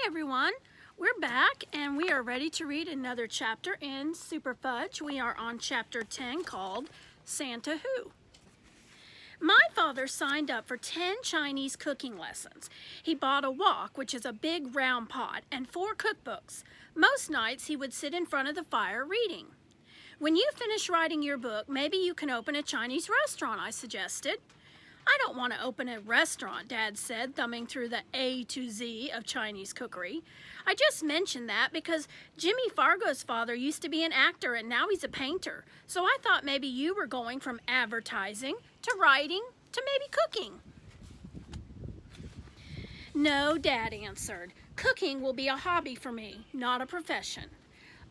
everyone, we're back and we are ready to read another chapter in Super Fudge. We are on chapter 10 called Santa Who. My father signed up for 10 Chinese cooking lessons. He bought a wok, which is a big round pot, and 4 cookbooks. Most nights he would sit in front of the fire reading. When you finish writing your book, maybe you can open a Chinese restaurant, I suggested. I don't want to open a restaurant, Dad said, thumbing through the A to Z of Chinese cookery. I just mentioned that because Jimmy Fargo's father used to be an actor and now he's a painter. So I thought maybe you were going from advertising to writing to maybe cooking. No, Dad answered. Cooking will be a hobby for me, not a profession.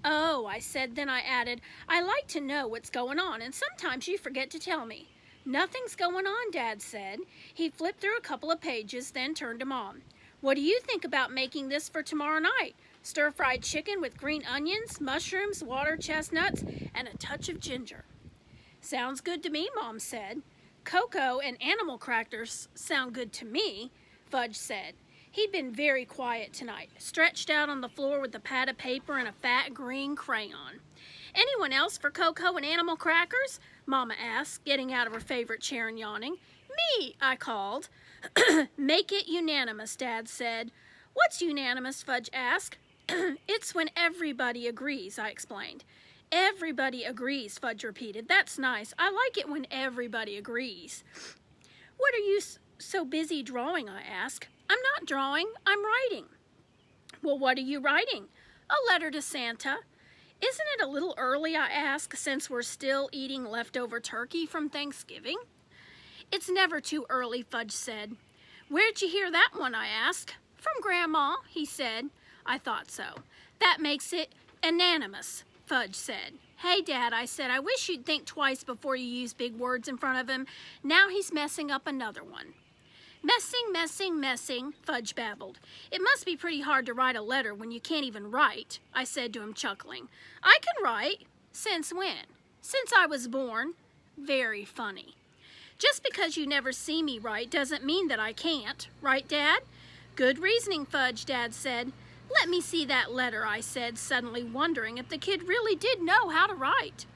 Oh, I said, then I added, I like to know what's going on and sometimes you forget to tell me. Nothing's going on, Dad said. He flipped through a couple of pages, then turned to Mom. What do you think about making this for tomorrow night? Stir-fried chicken with green onions, mushrooms, water chestnuts, and a touch of ginger. Sounds good to me, Mom said. Cocoa and animal crackers sound good to me, Fudge said. He'd been very quiet tonight, stretched out on the floor with a pad of paper and a fat green crayon. Anyone else for cocoa and animal crackers? Mama asked, getting out of her favorite chair and yawning. Me, I called. Make it unanimous, Dad said. What's unanimous? Fudge asked. It's when everybody agrees, I explained. Everybody agrees, Fudge repeated. That's nice. I like it when everybody agrees. What are you so busy drawing? I asked. I'm not drawing. I'm writing. Well, what are you writing? A letter to Santa. Isn't it a little early, I asked, since we're still eating leftover turkey from Thanksgiving? It's never too early, Fudge said. Where'd you hear that one, I asked. From Grandma, he said. I thought so. That makes it unanimous, Fudge said. Hey, Dad, I said, I wish you'd think twice before you use big words in front of him. Now he's messing up another one. Messing, Fudge babbled. It must be pretty hard to write a letter when you can't even write, I said to him, chuckling. I can write. Since when? Since I was born. Very funny. Just because you never see me write doesn't mean that I can't, right, Dad? Good reasoning, Fudge, Dad said. Let me see that letter, I said, suddenly wondering if the kid really did know how to write.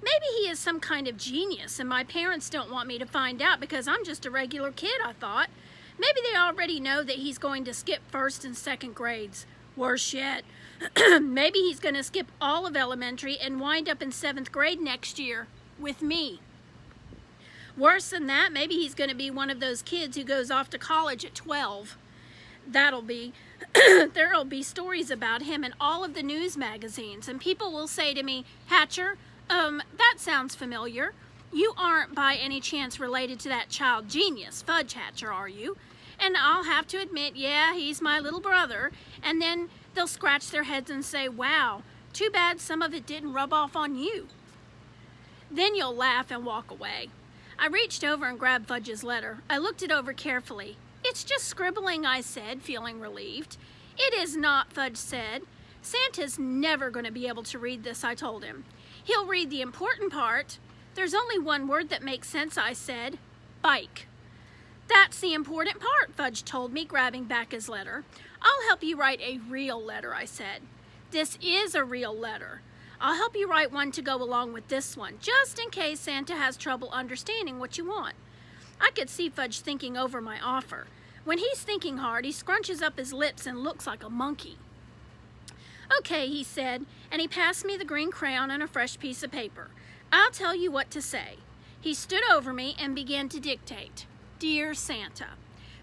Maybe he is some kind of genius and my parents don't want me to find out because I'm just a regular kid, I thought. Maybe they already know that he's going to skip first and second grades. Worse yet, maybe he's going to skip all of elementary and wind up in 7th grade next year with me. Worse than that, maybe he's going to be one of those kids who goes off to college at 12. There'll be stories about him in all of the news magazines and people will say to me, Hatcher, that sounds familiar. You aren't by any chance related to that child genius, Fudge Hatcher, are you? And I'll have to admit, yeah, he's my little brother. And then they'll scratch their heads and say, wow, too bad some of it didn't rub off on you. Then you'll laugh and walk away. I reached over and grabbed Fudge's letter. I looked it over carefully. It's just scribbling, I said, feeling relieved. It is not, Fudge said. Santa's never going to be able to read this, I told him. He'll read the important part. There's only one word that makes sense, I said. Bike. That's the important part, Fudge told me, grabbing back his letter. I'll help you write a real letter, I said. This is a real letter. I'll help you write one to go along with this one, just in case Santa has trouble understanding what you want. I could see Fudge thinking over my offer. When he's thinking hard, he scrunches up his lips and looks like a monkey. Okay, he said, and he passed me the green crayon and a fresh piece of paper. I'll tell you what to say. He stood over me and began to dictate. Dear Santa,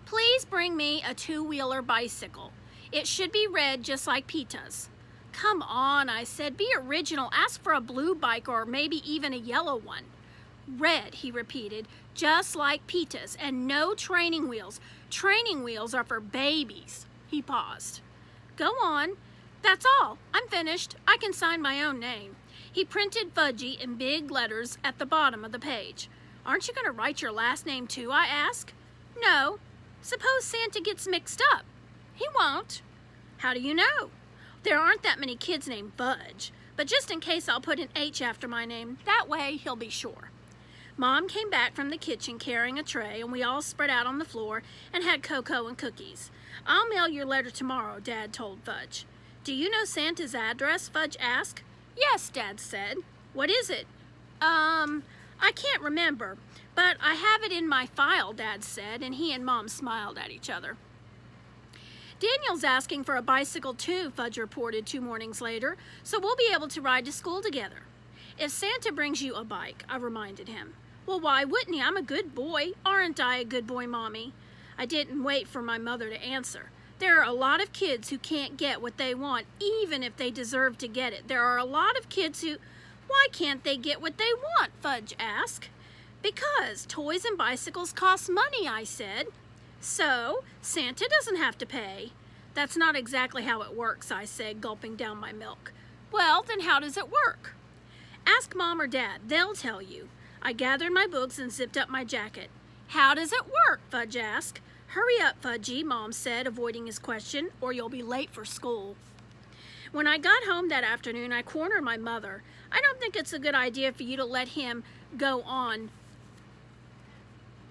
please bring me a 2-wheeler bicycle. It should be red just like Pita's. Come on, I said, be original. Ask for a blue bike or maybe even a yellow one. Red, he repeated, just like Pita's, and no training wheels. Training wheels are for babies. He paused. Go on. That's all. I'm finished. I can sign my own name. He printed Fudgy in big letters at the bottom of the page. Aren't you going to write your last name too, I asked. No. Suppose Santa gets mixed up. He won't. How do you know? There aren't that many kids named Fudge, but just in case I'll put an H after my name. That way he'll be sure. Mom came back from the kitchen carrying a tray, and we all spread out on the floor and had cocoa and cookies. I'll mail your letter tomorrow, Dad told Fudge. Do you know Santa's address? Fudge asked. Yes, Dad said. What is it? I can't remember, but I have it in my file, Dad said, and he and Mom smiled at each other. Daniel's asking for a bicycle too, Fudge reported 2 mornings later, so we'll be able to ride to school together. If Santa brings you a bike, I reminded him. Well, why wouldn't he? I'm a good boy. Aren't I a good boy, Mommy? I didn't wait for my mother to answer. There are a lot of kids who can't get what they want, even if they deserve to get it. There are a lot of kids who... Why can't they get what they want? Fudge asked. Because toys and bicycles cost money, I said. So, Santa doesn't have to pay. That's not exactly how it works, I said, gulping down my milk. Well, then how does it work? Ask Mom or Dad. They'll tell you. I gathered my books and zipped up my jacket. How does it work? Fudge asked. Hurry up, Fudgy, Mom said, avoiding his question, or you'll be late for school. When I got home that afternoon, I cornered my mother. I don't think it's a good idea for you to let him go on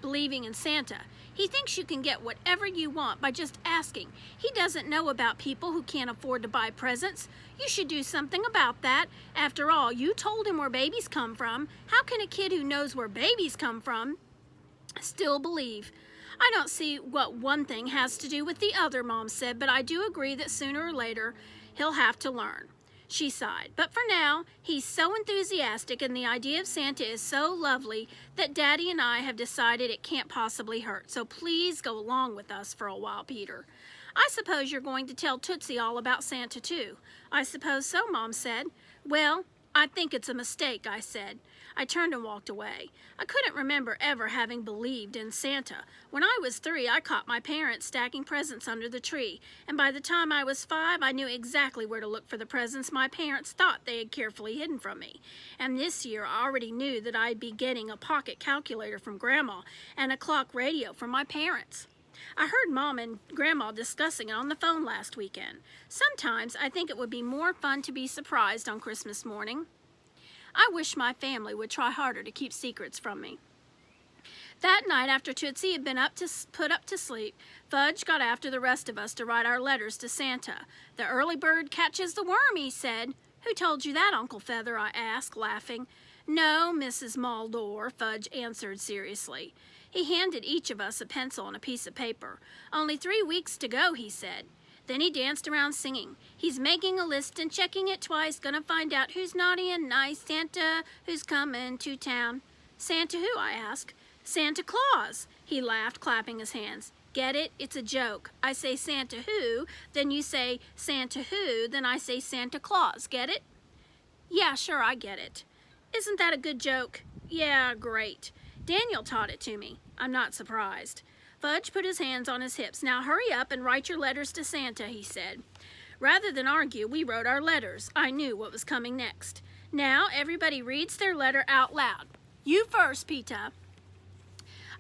believing in Santa. He thinks you can get whatever you want by just asking. He doesn't know about people who can't afford to buy presents. You should do something about that. After all, you told him where babies come from. How can a kid who knows where babies come from still believe? I don't see what one thing has to do with the other, Mom said, but I do agree that sooner or later he'll have to learn. She sighed. But for now, he's so enthusiastic and the idea of Santa is so lovely that Daddy and I have decided it can't possibly hurt. So please go along with us for a while, Peter. I suppose you're going to tell Tootsie all about Santa too. I suppose so, Mom said. Well, I think it's a mistake, I said. I turned and walked away. I couldn't remember ever having believed in Santa. When I was 3, I caught my parents stacking presents under the tree, and by the time I was 5, I knew exactly where to look for the presents my parents thought they had carefully hidden from me. And this year, I already knew that I'd be getting a pocket calculator from Grandma and a clock radio from my parents. I heard Mom and Grandma discussing it on the phone last weekend. Sometimes I think it would be more fun to be surprised on Christmas morning. I wish my family would try harder to keep secrets from me. That night, after Tootsie had been put up to sleep, Fudge got after the rest of us to write our letters to Santa. The early bird catches the worm, he said. Who told you that, Uncle Feather? I asked, laughing. No, Mrs. Muldor, Fudge answered seriously. He handed each of us a pencil and a piece of paper. Only 3 weeks to go, he said. Then he danced around singing. He's making a list and checking it twice. Gonna find out who's naughty and nice. Santa, who's coming to town. Santa who? I asked. Santa Claus. He laughed, clapping his hands. Get it? It's a joke. I say Santa who, then you say Santa who, then I say Santa Claus. Get it? Yeah, sure, I get it. Isn't that a good joke? Yeah, great. Daniel taught it to me. I'm not surprised. Fudge put his hands on his hips. Now hurry up and write your letters to Santa, he said. Rather than argue, we wrote our letters. I knew what was coming next. Now everybody reads their letter out loud. You first, Peta.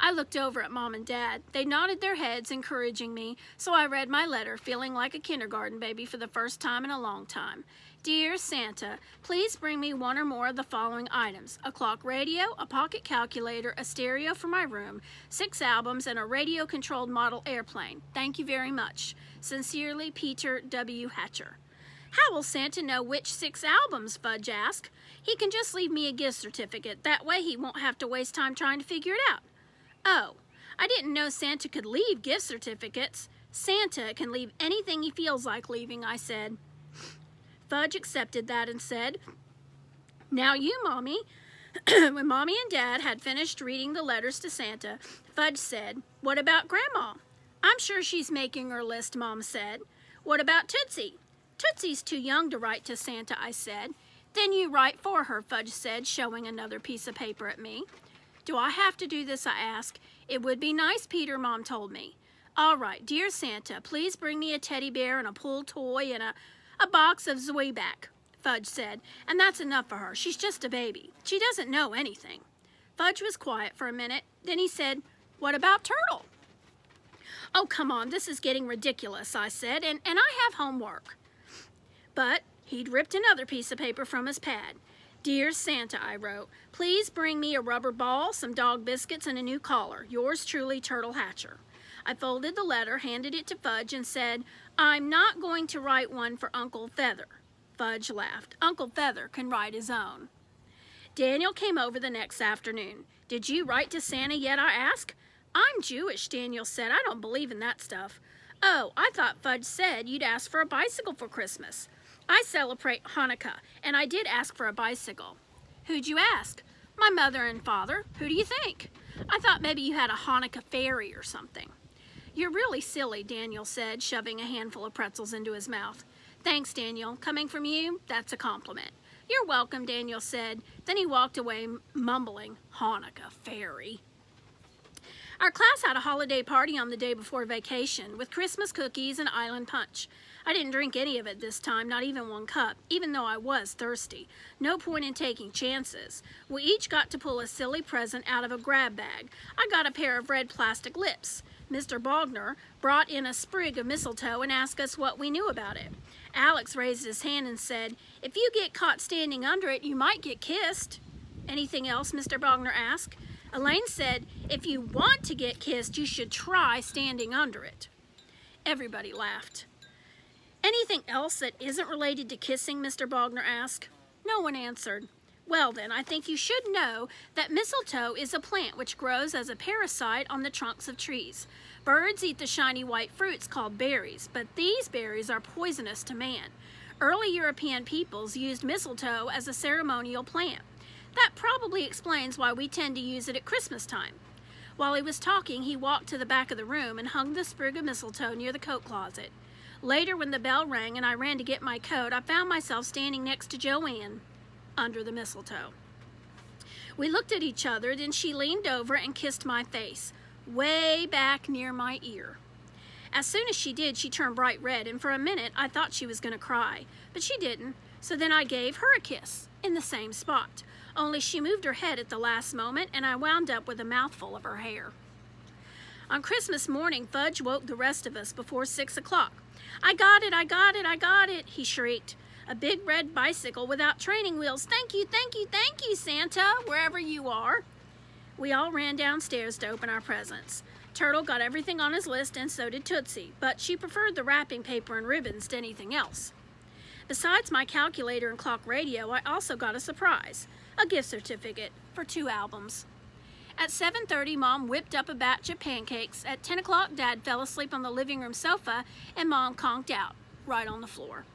I looked over at Mom and Dad. They nodded their heads, encouraging me, so I read my letter, feeling like a kindergarten baby for the first time in a long time. Dear Santa, please bring me 1 or more of the following items: a clock radio, a pocket calculator, a stereo for my room, 6 albums, and a radio-controlled model airplane. Thank you very much. Sincerely, Peter W. Hatcher. How will Santa know which 6 albums? Fudge asked. He can just leave me a gift certificate. That way he won't have to waste time trying to figure it out. Oh, I didn't know Santa could leave gift certificates. Santa can leave anything he feels like leaving, I said. Fudge accepted that and said, Now you, Mommy. When Mommy and Dad had finished reading the letters to Santa, Fudge said, What about Grandma? I'm sure she's making her list, Mom said. What about Tootsie? Tootsie's too young to write to Santa, I said. Then you write for her, Fudge said, showing another piece of paper at me. Do I have to do this? I asked. It would be nice, Peter, Mom told me. All right, dear Santa, please bring me a teddy bear and a pool toy and a box of Zwieback, Fudge said. And that's enough for her. She's just a baby. She doesn't know anything. Fudge was quiet for a minute. Then he said, What about Turtle? Oh, come on, this is getting ridiculous, I said, and I have homework. But he'd ripped another piece of paper from his pad. Dear Santa, I wrote, please bring me a rubber ball, some dog biscuits, and a new collar. Yours truly, Turtle Hatcher. I folded the letter, handed it to Fudge, and said, "I'm not going to write one for Uncle Feather." Fudge laughed. "Uncle Feather can write his own." Daniel came over the next afternoon. "Did you write to Santa yet?" I asked. "I'm Jewish," Daniel said. "I don't believe in that stuff." "Oh, I thought Fudge said you'd ask for a bicycle for Christmas." "I celebrate Hanukkah, and I did ask for a bicycle." "Who'd you ask?" "My mother and father. Who do you think?" "I thought maybe you had a Hanukkah fairy or something." "You're really silly," Daniel said, shoving a handful of pretzels into his mouth. "Thanks, Daniel. Coming from you, that's a compliment." "You're welcome," Daniel said. Then he walked away, mumbling, "Hanukkah fairy." Our class had a holiday party on the day before vacation with Christmas cookies and island punch. I didn't drink any of it this time, not even one cup, even though I was thirsty. No point in taking chances. We each got to pull a silly present out of a grab bag. I got a pair of red plastic lips. Mr. Bogner brought in a sprig of mistletoe and asked us what we knew about it. Alex raised his hand and said, "If you get caught standing under it, you might get kissed." "Anything else?" Mr. Bogner asked. Elaine said, "If you want to get kissed, you should try standing under it." Everybody laughed. "Anything else that isn't related to kissing?" Mr. Bogner asked. No one answered. "Well then, I think you should know that mistletoe is a plant which grows as a parasite on the trunks of trees. Birds eat the shiny white fruits called berries, but these berries are poisonous to man. Early European peoples used mistletoe as a ceremonial plant. That probably explains why we tend to use it at Christmas time." While he was talking, he walked to the back of the room and hung the sprig of mistletoe near the coat closet. Later, when the bell rang and I ran to get my coat, I found myself standing next to Joanne under the mistletoe. We looked at each other, then she leaned over and kissed my face, way back near my ear. As soon as she did, she turned bright red, and for a minute I thought she was going to cry, but she didn't. So then I gave her a kiss in the same spot. Only she moved her head at the last moment, and I wound up with a mouthful of her hair. On Christmas morning, Fudge woke the rest of us before 6 o'clock. "I got it, I got it, I got it," he shrieked. "A big red bicycle without training wheels. Thank you, thank you, thank you, Santa, wherever you are." We all ran downstairs to open our presents. Turtle got everything on his list, and so did Tootsie, but she preferred the wrapping paper and ribbons to anything else. Besides my calculator and clock radio, I also got a surprise. A gift certificate for 2 albums. At 7:30, Mom whipped up a batch of pancakes. At 10 o'clock, Dad fell asleep on the living room sofa, and Mom conked out, right on the floor.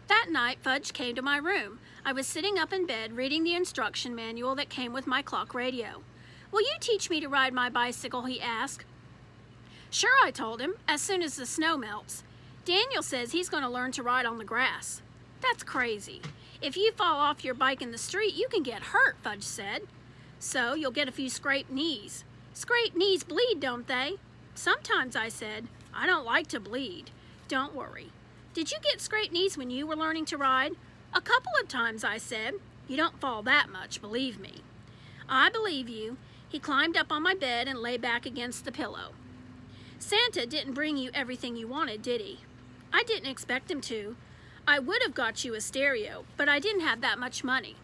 That night, Fudge came to my room. I was sitting up in bed, reading the instruction manual that came with my clock radio. "Will you teach me to ride my bicycle?" he asked. "Sure," I told him, "as soon as the snow melts. Daniel says he's going to learn to ride on the grass." "That's crazy. If you fall off your bike in the street, you can get hurt," Fudge said. "So you'll get a few scraped knees." "Scraped knees bleed, don't they?" "Sometimes," I said. "I don't like to bleed." "Don't worry. Did you get scraped knees when you were learning to ride?" "A couple of times," I said. "You don't fall that much, believe me." "I believe you." He climbed up on my bed and lay back against the pillow. "Santa didn't bring you everything you wanted, did he?" "I didn't expect him to. I would have got you a stereo, but I didn't have that much money."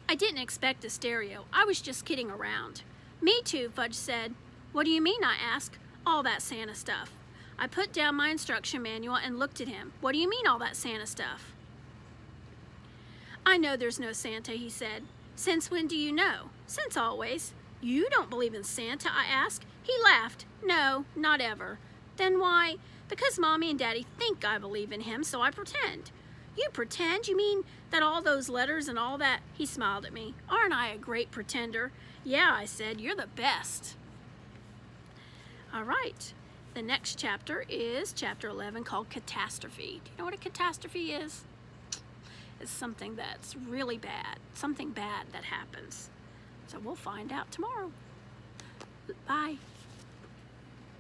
"I didn't expect a stereo. I was just kidding around." "Me too," Fudge said. "What do you mean?" I asked. "All that Santa stuff." I put down my instruction manual and looked at him. "What do you mean, all that Santa stuff?" "I know there's no Santa," he said. "Since when do you know?" "Since always." "You don't believe in Santa?" I asked. He laughed. "No, not ever." "Then why?" "Because Mommy and Daddy think I believe in him, so I pretend." "You pretend? You mean that all those letters and all that?" He smiled at me. "Aren't I a great pretender?" "Yeah," I said. "You're the best." All right. The next chapter is chapter 11, called Catastrophe. Do you know what a catastrophe is? It's something that's really bad, something bad that happens. So we'll find out tomorrow. Bye.